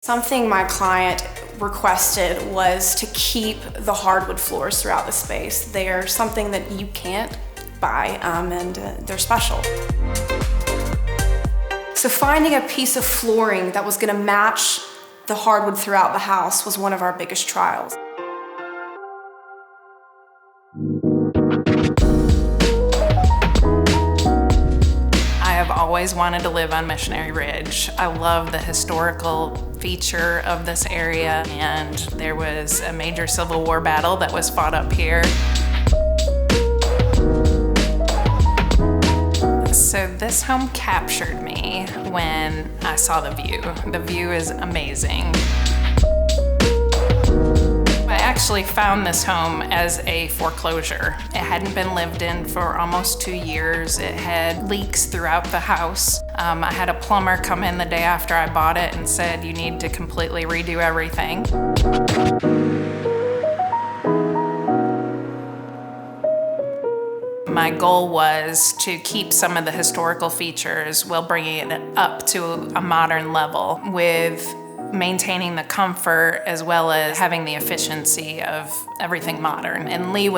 Something my client requested was to keep the hardwood floors throughout the space. They're something that you can't buy, and they're special. So finding a piece of flooring that was going to match the hardwood throughout the house was one of our biggest trials. I have always wanted to live on Missionary Ridge. I love the historical feature of this area, and there was a major Civil War battle that was fought up here. So this home captured me when I saw the view. The view is amazing. I actually found this home as a foreclosure. It hadn't been lived in for almost 2 years. It had leaks throughout the house. I had a plumber come in the day after I bought it and said, "You need to completely redo everything." My goal was to keep some of the historical features while bringing it up to a modern level with maintaining the comfort as well as having the efficiency of everything modern. And Lee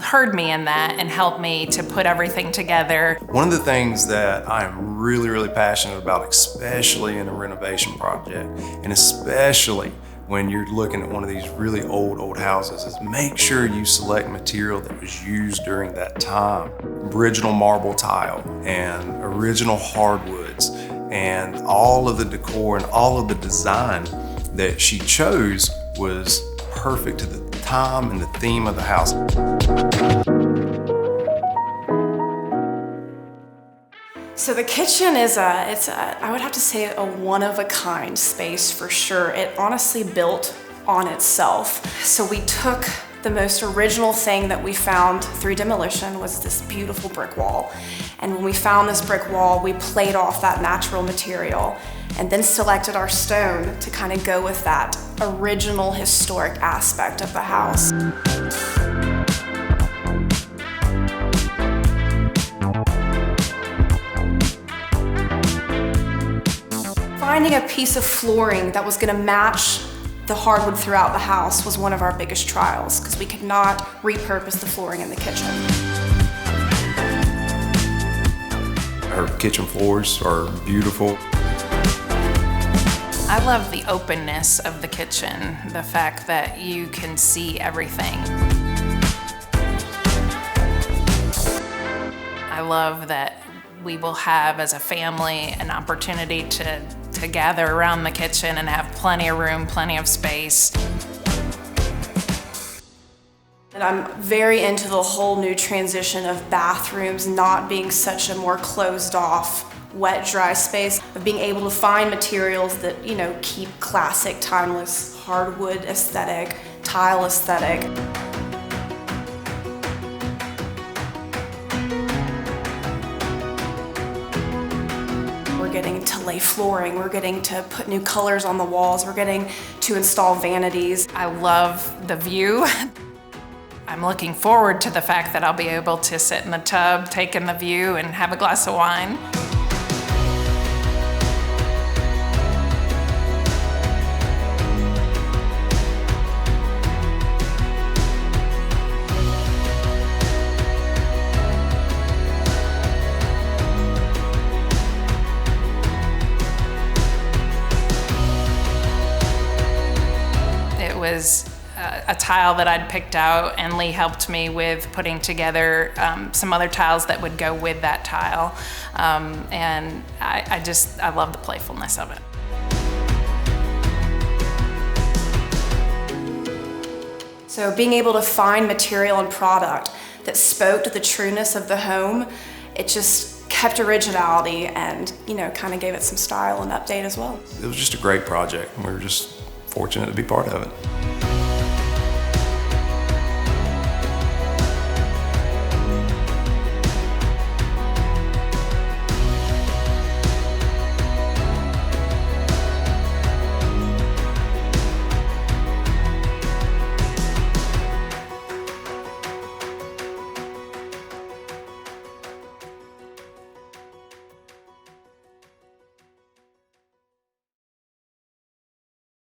heard me in that and helped me to put everything together. One of the things that I am really passionate about, especially in a renovation project, and especially when you're looking at one of these really old houses, is make sure you select material that was used during that time. Original marble tile and original hardwoods, and all of the decor and all of the design that she chose was perfect to the time and the theme of the house. So the kitchen is I would have to say a one-of-a-kind space for sure. It honestly built on itself. So we took the most original thing that we found through demolition was this beautiful brick wall. And when we found this brick wall, we played off that natural material and then selected our stone to kind of go with that original historic aspect of the house. Finding a piece of flooring that was going to match the hardwood throughout the house was one of our biggest trials because we could not repurpose the flooring in the kitchen. Her kitchen floors are beautiful. I love the openness of the kitchen, the fact that you can see everything. I love that we will have, as a family, an opportunity to gather around the kitchen and have plenty of room, plenty of space. And I'm very into the whole new transition of bathrooms not being such a more closed off, wet, dry space, of being able to find materials that, keep classic, timeless, hardwood aesthetic, tile aesthetic. We're getting to lay flooring, we're getting to put new colors on the walls, we're getting to install vanities. I love the view. I'm looking forward to the fact that I'll be able to sit in the tub, take in the view, and have a glass of wine. It was a tile that I'd picked out, and Lee helped me with putting together some other tiles that would go with that tile. And I love the playfulness of it. So being able to find material and product that spoke to the trueness of the home, it just kept originality and, kind of gave it some style and update as well. It was just a great project, and we were just fortunate to be part of it.